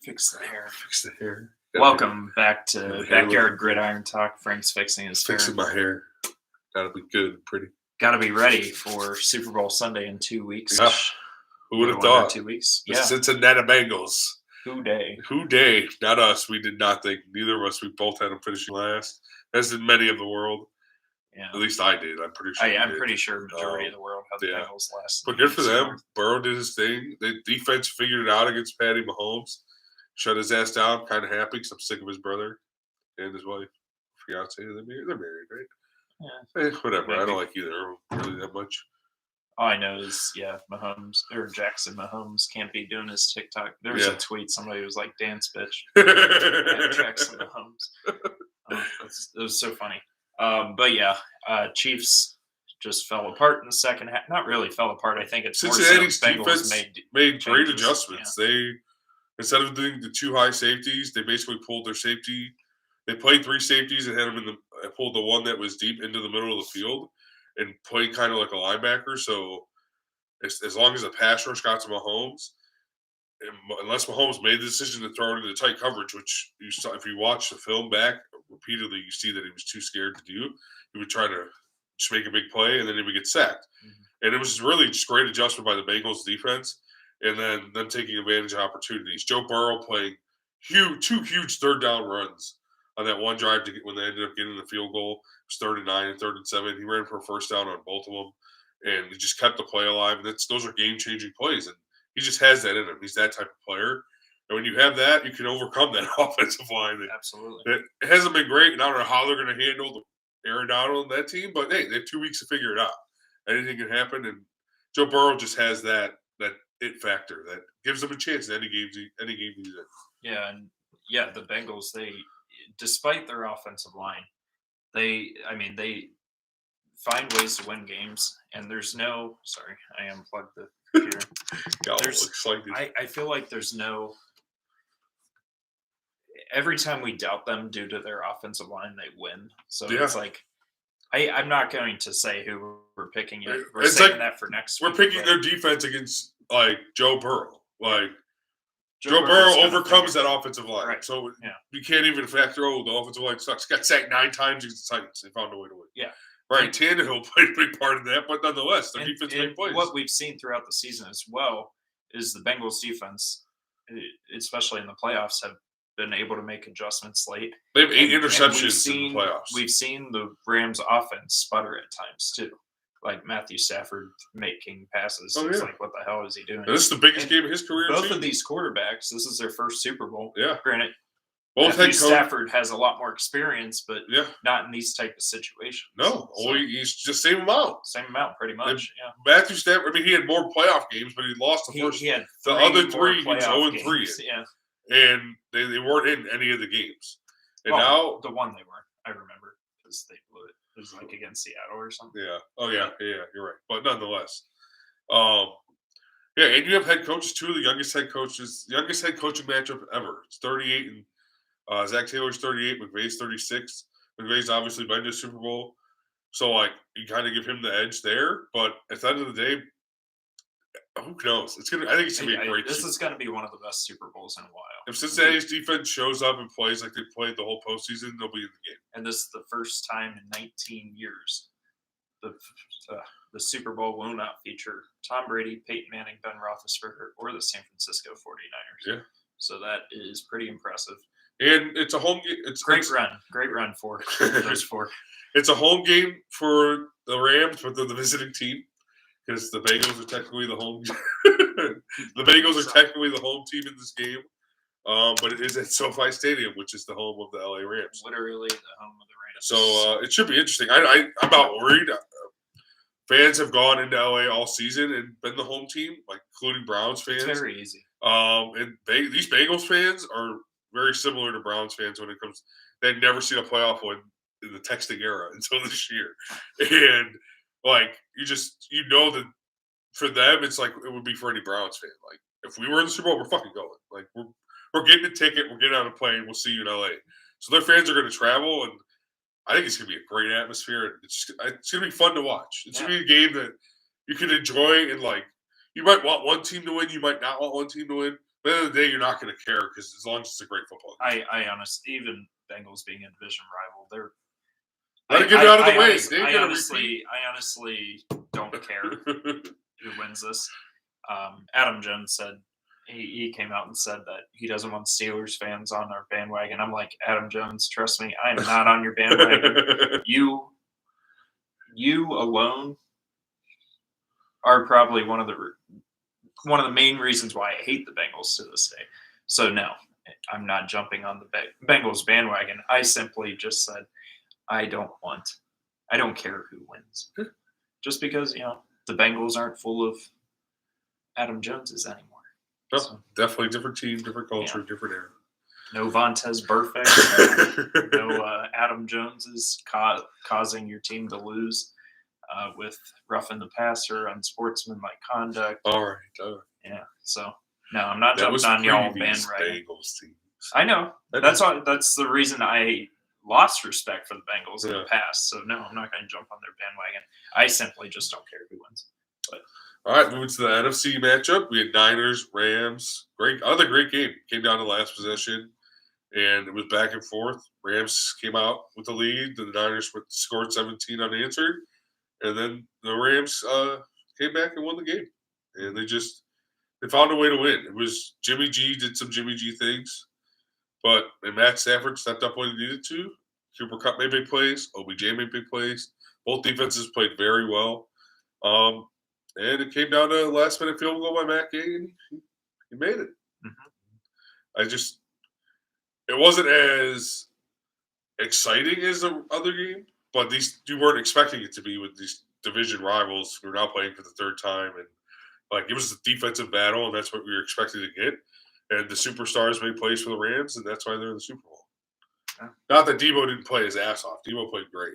Fix the hair. Fix the hair. Welcome back to Backyard Gridiron Talk. Frank's fixing his hair. Fixing my hair. Gotta be good and pretty. Got to be ready for Super Bowl Sunday in 2 weeks. Yeah. Who would have thought? 2 weeks. The Yeah. Cincinnati Bengals. Who day? Who day? Not us. We did not think. Neither of us. We both had them finishing last. As did many of the world. Yeah. At least I did. I'm pretty sure. I'm pretty sure majority of the world had the Bengals last. But good for them. Burrow did his thing. The defense figured it out against Patty Mahomes. Shut his ass down. Kind of happy because I'm sick of his brother and his wife, fiance. They're married, right? Yeah. Whatever. Maybe. I don't like either of them really that much. All I know is, Mahomes or Jackson Mahomes can't be doing his TikTok. There was a tweet. Somebody was like, dance bitch. Jackson Mahomes. It was so funny. But Chiefs just fell apart in the second half. Not really fell apart. I think it's Cincinnati's more so defense made great changes. adjustments. Yeah. They, instead of doing the two high safeties, they basically pulled their safety. They played three safeties and had them pulled the one that was deep into the middle of the field and played kind of like a linebacker. So as long as the pass rush got to Mahomes, unless Mahomes made the decision to throw it into tight coverage, which you saw if you watch the film back repeatedly, you see that he was too scared to do. He would try to just make a big play, and then he would get sacked. Mm-hmm. And it was really just great adjustment by the Bengals defense, and then them taking advantage of opportunities. Joe Burrow playing two huge third down runs on that one drive when they ended up getting the field goal. It was 3rd and 9 and 3rd and 7. He ran for a first down on both of them, and he just kept the play alive. And those are game-changing plays, and he just has that in him. He's that type of player. And when you have that, you can overcome that offensive line. Absolutely. It hasn't been great, and I don't know how they're going to handle Aaron Donald and that team, but hey, they have 2 weeks to figure it out. Anything can happen, and Joe Burrow just has that it factor that gives them a chance in any game he's in. Yeah, and the Bengals, they, despite their offensive line, they find ways to win games, and there's no. Sorry, I unplugged the computer. I feel like there's no. Every time we doubt them due to their offensive line, they win. So it's like, I'm not going to say who we're picking yet. We're saving that for next week. We're picking their defense against Joe Burrow. Joe Burrow overcomes that offensive line. Right. So you can't even factor, the offensive line sucks. Got sacked 9 times against the Titans. They found a way to win. Yeah. Right. Tannehill played a big part of that, but nonetheless, their defense made plays. What we've seen throughout the season as well is the Bengals defense, especially in the playoffs, have been able to make adjustments late. They have 8 interceptions in the playoffs. We've seen the Rams offense sputter at times too. Like Matthew Stafford making passes. It's like, what the hell is he doing? And this is the biggest game of his career. Both of these quarterbacks, this is their first Super Bowl. Yeah. Granted, both Matthew Stafford has a lot more experience, but not in these type of situations. No, he's just same amount. Same amount, pretty much. Matthew Stafford, he had more playoff games, but he lost the first. He had the other 3, he was 0-3. Yeah. And they weren't in any of the games. And now the one they weren't, I remember, because they blew it. It was like against Seattle or something. Yeah. Oh yeah, you're right. But nonetheless, and you have head coaches, 2 of the youngest head coaching matchup ever. It's 38 and Zach Taylor's 38, McVay's 36. McVay's obviously been to Super Bowl, so you kind of give him the edge there. But at the end of the day, who knows? I think it's gonna be a great. This is gonna be one of the best Super Bowls in a while. If Cincinnati's defense shows up and plays like they played the whole postseason, they'll be in the game. And this is the first time in 19 years the Super Bowl will not feature Tom Brady, Peyton Manning, Ben Roethlisberger, or the San Francisco 49ers. Yeah. So that is pretty impressive. And it's a home game. Great run for those 4. It's a home game for the Rams, but they're the visiting team. Because the Bengals are technically the home. The Bengals are technically the home team in this game, but it is at SoFi Stadium, which is the home of the LA Rams. Literally the home of the Rams. So it should be interesting. I'm not worried. Fans have gone into LA all season and been the home team, including Browns fans. It's very easy. And these Bengals fans are very similar to Browns fans when it comes. They've never seen a playoff win in the texting era until this year, and. You know that for them, it's like it would be for any Browns fan. If we were in the Super Bowl, we're fucking going. We're getting a ticket, we're getting on a plane, we'll see you in LA. So their fans are going to travel, and I think it's going to be a great atmosphere. It's going to be fun to watch. It's going to be a game that you can enjoy, and you might want one team to win, you might not want one team to win, But at the end of the day, you're not going to care because as long as it's a great football game. I honestly, even Bengals being a division rival, they're. Let it get out of the way. I honestly don't care who wins this. Adam Jones said he came out and said that he doesn't want Steelers fans on our bandwagon. I'm like, Adam Jones, trust me, I am not on your bandwagon. You alone are probably one of the main reasons why I hate the Bengals to this day. So no, I'm not jumping on the Bengals bandwagon. I simply just said I don't care who wins. Just because, the Bengals aren't full of Adam Joneses anymore. No, so, definitely different team, different culture, different era. No Vontaze Burfict. no Adam Joneses causing your team to lose with roughing the passer, unsportsmanlike conduct. All right. Yeah. So no, I'm not jumping on y'all bandwagon. I know. That's the reason I lost respect for the Bengals in the past. So no, I'm not going to jump on their bandwagon. I simply just don't care who wins. But all right, moving to the NFC matchup, we had Niners, Rams. Another great game. Came down to the last possession, and it was back and forth. Rams came out with the lead. The Niners scored 17 unanswered, and then the Rams came back and won the game. And they found a way to win. It was Jimmy G did some Jimmy G things, and Matt Stafford stepped up when he needed to. Cooper Kupp made big plays. OBJ made big plays. Both defenses played very well. And it came down to a last-minute field goal by Matt Gay, and he made it. Mm-hmm. It wasn't as exciting as the other game, but you weren't expecting it to be with these division rivals who are now playing for the third time. And it was a defensive battle, and that's what we were expecting to get. And the superstars made plays for the Rams, and that's why they're in the Super Bowl. Yeah. Not that Debo didn't play his ass off. Debo played great.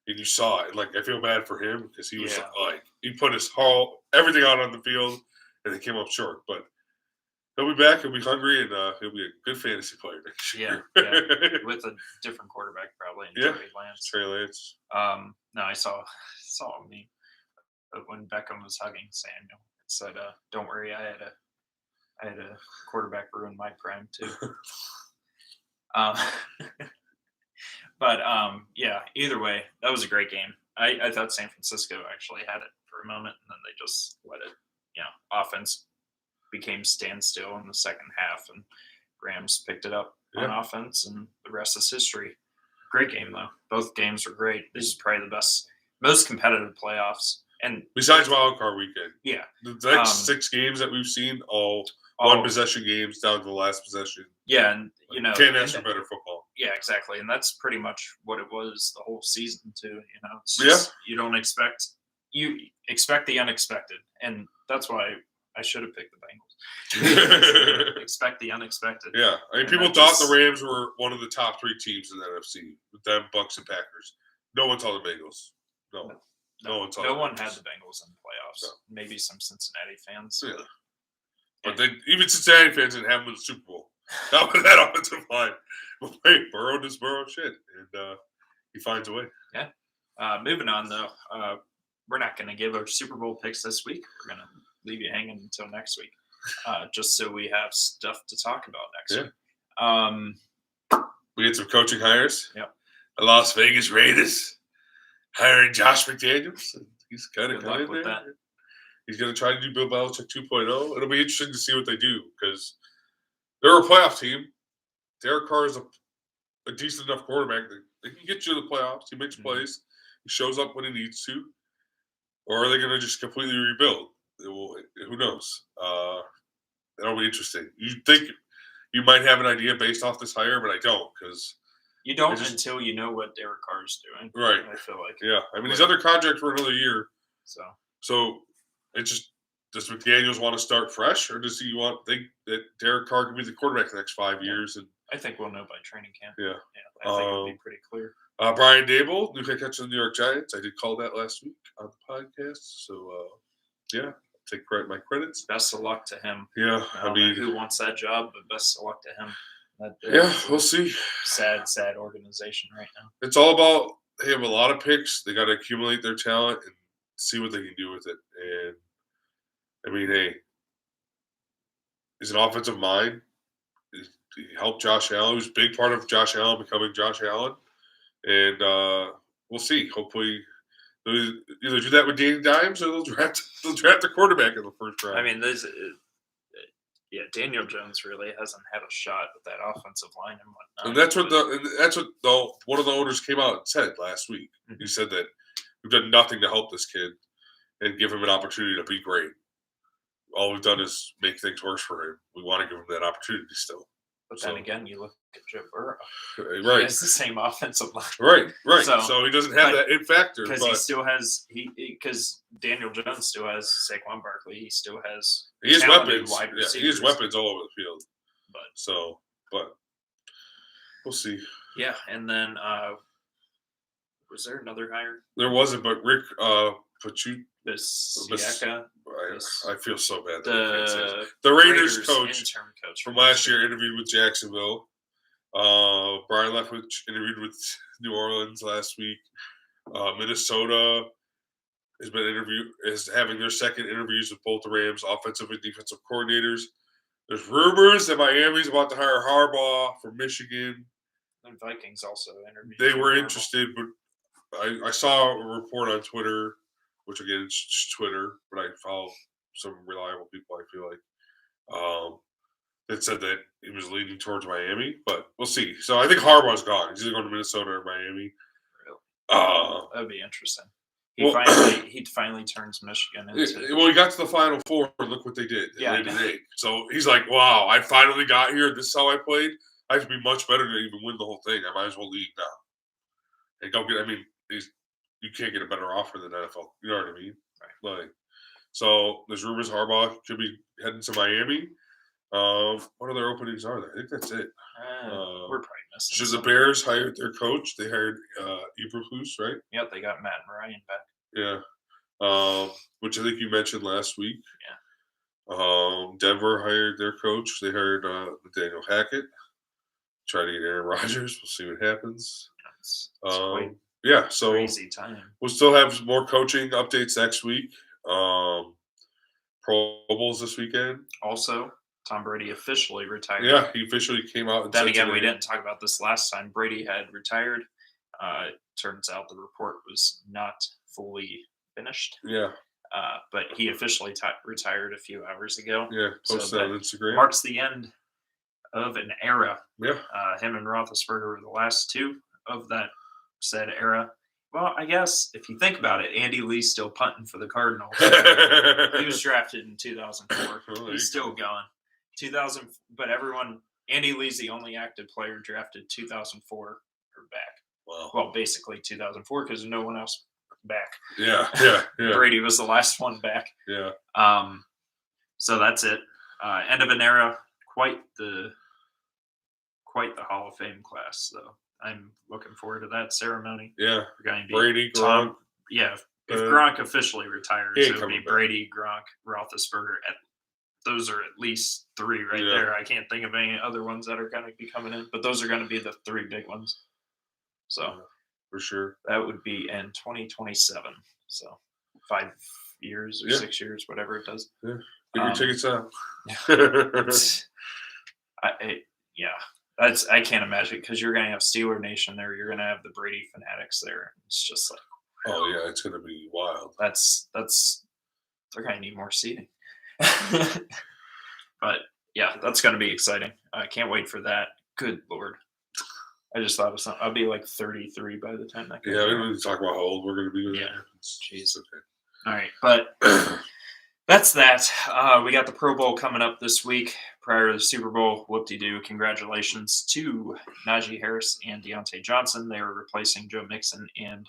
And you saw it. I feel bad for him because he was he put his everything out on the field, and they came up short. But he'll be back. He'll be hungry, and he'll be a good fantasy player next year. Yeah. With a different quarterback probably. Trey Lance. No, I saw me when Beckham was hugging Samuel. It said, "Don't worry, I had a quarterback ruin my prime too." But either way, that was a great game. I thought San Francisco actually had it for a moment, and then they just let it. Offense became standstill in the second half, and Rams picked it up on offense, and the rest is history. Great game though. Both games were great. This is probably the most competitive playoffs, and besides Wild Card Weekend. Yeah, the next 6 games that we've seen, all one possession games down to the last possession. Yeah, and can't ask for better football. Yeah, exactly, and that's pretty much what it was the whole season too. It's just, you expect the unexpected, and that's why I should have picked the Bengals. Expect the unexpected. Yeah, people thought the Rams were one of the top 3 teams in the NFC with them, Bucks, and Packers. No one saw the Bengals. No one saw. No one had the Bengals in the playoffs. No. Maybe some Cincinnati fans. Yeah. But even Cincinnati fans didn't have them in the Super Bowl. Not with that offensive line. Well, hey, Burrow does Burrow shit, and he finds a way. Yeah. Moving on, though, we're not going to give our Super Bowl picks this week. We're going to leave you hanging until next week, just so we have stuff to talk about next week. We had some coaching hires. Yep. The Las Vegas Raiders hiring Josh McDaniels. He's kind of coming there. That. He's going to try to do Bill Belichick 2.0. It'll be interesting to see what they do because they're a playoff team. Derek Carr is a decent enough quarterback that they can get you to the playoffs. He makes plays. He shows up when he needs to. Or are they going to just completely rebuild? Who knows? That'll be interesting. You think you might have an idea based off this hire, but I don't because you don't until you know what Derek Carr is doing. Right. I feel like. Yeah. I mean, he's under contract for another year. So it just does McDaniels want to start fresh, or does he think that Derek Carr can be the quarterback the next 5 years? And I think we'll know by training camp. Yeah. I think it'll be pretty clear. Brian Dable, new head coach of the New York Giants. I did call that last week on the podcast. So, take my credits. Best of luck to him. Yeah, I mean, who wants that job? But best of luck to him. We'll see. Sad organization right now. It's all about they have a lot of picks. They got to accumulate their talent and see what they can do with it. And I mean, hey, is an offensive mind. He helped Josh Allen. He was a big part of Josh Allen becoming Josh Allen. And we'll see. Hopefully, they'll either do that with Danny Dimes or they'll draft a quarterback in the first round. I mean, Daniel Jones really hasn't had a shot with that offensive line and whatnot. And that's what one of the owners came out and said last week. Mm-hmm. He said that we've done nothing to help this kid and give him an opportunity to be great. All we've done is make things worse for him. We want to give him that opportunity still. But then again, you look at Joe Burrow. Right. He has the same offensive line. Right. So he doesn't have that it factor. Because he still has because Daniel Jones still has Saquon Barkley. He still has weapons. Wide receivers. He has weapons all over the field. But we'll see. Yeah, and then was there another hire? There wasn't, but Rick Siaka. I feel so bad. The Raiders coach from last year interviewed with Jacksonville. Brian Leftwich interviewed with New Orleans last week. Minnesota is having their second interviews with both the Rams offensive and defensive coordinators. There's rumors that Miami's about to hire Harbaugh from Michigan. And Vikings also interviewed. They were interested, but I saw a report on Twitter, which again it's just Twitter, but I follow some reliable people. I feel like that said that he was leaning towards Miami, but we'll see. So I think Harbaugh's gone. He's either going to Minnesota or Miami. Really? That'd be interesting. He finally turns Michigan into. Well, he got to the Final Four, and look what they did. They laid an egg. So he's like, "Wow, I finally got here. This is how I played. I have to be much better to even win the whole thing. I might as well leave now." And go get. I mean, you can't get a better offer than NFL. You know what I mean? Right. Like, so there's rumors Harbaugh could be heading to Miami. What other openings are there? I think that's it. We're probably missing. So the Bears hired their coach. They hired Eberflus, right? Yep, they got Matt and Ryan back. Yeah. Which I think you mentioned last week. Yeah. Denver hired their coach. They hired Nathaniel Hackett. Try to get Aaron Rodgers. We'll see what happens. It's so crazy time. We'll still have more coaching updates next week. Pro Bowls this weekend. Also, Tom Brady officially retired. Yeah, he officially came out. And then again, we didn't talk about this last time. Brady had retired. Turns out the report was not fully finished. Yeah. But he officially retired a few hours ago. Yeah, posted on Instagram. Marks the end of an era. Yeah. Him and Roethlisberger were the last two of that said era. Well, I guess if you think about it, Andy Lee's still punting for the Cardinals. He was drafted in 2004. He's still going. 2000, but Andy Lee's the only active player drafted 2004 or back. Wow. Well, basically 2004 because no one else back. Yeah. Brady was the last one back. Yeah. So that's it. End of an era. Quite the Hall of Fame class, though. I'm looking forward to that ceremony. Yeah. Going to be Brady, Gronk. If Gronk officially retires, it would be back. Brady, Gronk, Roethlisberger. Those are at least three right there. I can't think of any other ones that are going to be coming in, but those are going to be the three big ones. So for sure, that would be in 2027. So 5 years or 6 years, whatever it does. Yeah, get your tickets out. I can't imagine because you're going to have Steeler Nation there. You're going to have the Brady fanatics there. It's just like, oh yeah, it's going to be wild. They're going to need more seating. But yeah, that's going to be exciting. I can't wait for that. Good Lord. I just thought of something. I'll be like 33 by the time that comes out. We don't need to talk about how old we're going to be. With Jeez. Okay. All right. But that's that. We got the Pro Bowl coming up this week prior to the Super Bowl. Whoop-de-doo. Congratulations to Najee Harris and Deontay Johnson. They are replacing Joe Mixon and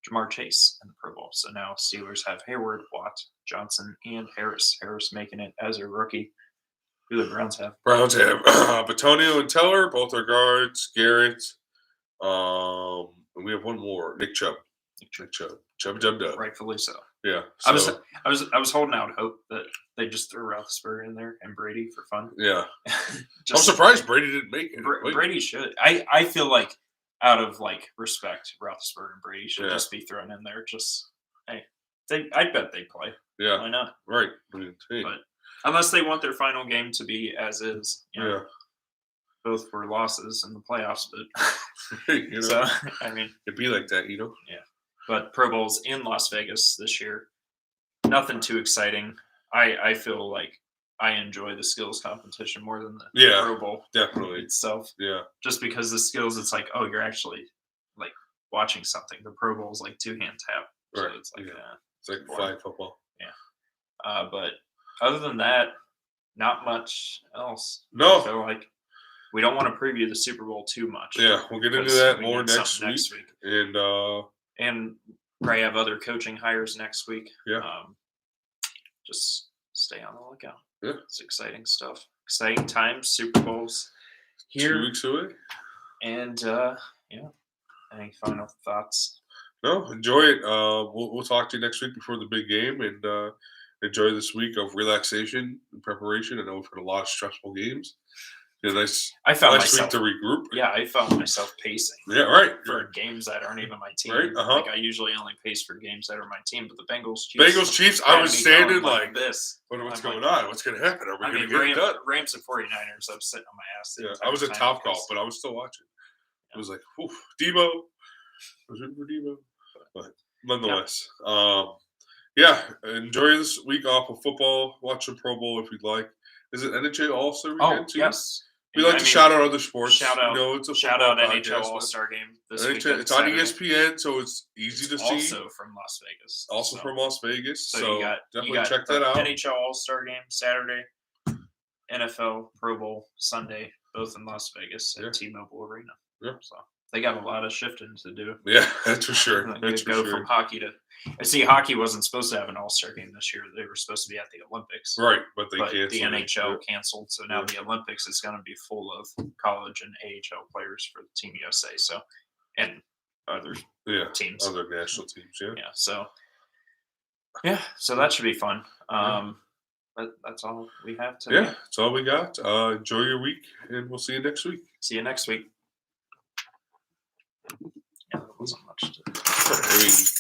Jamar Chase in the Pro Bowl. So now Steelers have Hayward, Watt, Johnson, and Harris. Harris making it as a rookie. Who do the Browns have? Browns have Batonio and Teller. Both are guards. Garrett. And we have one more. Nick Chubb. Chubb. Rightfully so. Yeah. So. I was holding out hope that they just threw Roethlisberger in there and Brady for fun. Yeah. I'm surprised Brady didn't make it. Brady should. I feel like out of respect, Roethlisberger and Brady should just be thrown in there. Just I bet they play. Yeah. Why not? Right. But Unless they want their final game to be as is. You know, Yeah. both were losses in the playoffs, but You know, so I mean, it'd be like that, you know. yeah. But Pro Bowls in Las Vegas this year, nothing too exciting. I feel like I enjoy the skills competition more than the Yeah, Pro Bowl definitely. itself. Yeah, Just because the skills, it's like, oh, you're actually like watching something. The Pro Bowl is like 2-hand tap, so right. it's like, Yeah. It's like boring. flag football. But other than that, not much else. No. I feel like we don't want to preview the Super Bowl too much. Yeah, we'll get into because that we more need next something week. And probably have other coaching hires next week. Yeah. Just stay on the lookout. Yeah. It's exciting stuff. Exciting times. Super Bowls here. 2 weeks away. And any final thoughts? No, enjoy it. We'll talk to you next week before the big game, and enjoy this week of relaxation and preparation. I know we've had a lot of stressful games. Yeah, I found nice myself week to regroup. Yeah, I found myself pacing. Yeah, right. For games that aren't even my team. Right, Like I usually only pace for games that are my team, but the Bengals Chiefs. I was standing like this. What's going on? What's going to happen? Are we going to get it done? Rams and 49ers. I was sitting on my ass. Yeah, I was a top golf, but I was still watching. It was like, Debo. I was rooting for Debo. But nonetheless, enjoy this week off of football. Watch the Pro Bowl if you'd like. Is it NHL All-Star weekend too? Yes. We like to shout out other sports. Shout out, it's a shout out podcast, NHL All-Star game this weekend. It's on ESPN, so it's easy to see. Also from Las Vegas. From Las Vegas. So you got check that out. NHL All-Star game Saturday, NFL Pro Bowl Sunday, both in Las Vegas at T-Mobile Arena. Yeah. So they got a lot of shifting to do. Yeah, that's for sure. From hockey to. I see. Hockey wasn't supposed to have an All-Star game this year. They were supposed to be at the Olympics, right? But the NHL canceled. So now the Olympics is going to be full of college and AHL players for the Team USA. So, and other teams, other national teams. So that should be fun. But that's all we have today. Yeah, that's all we got. Enjoy your week, and we'll see you next week. See you next week. Yeah, that wasn't much to.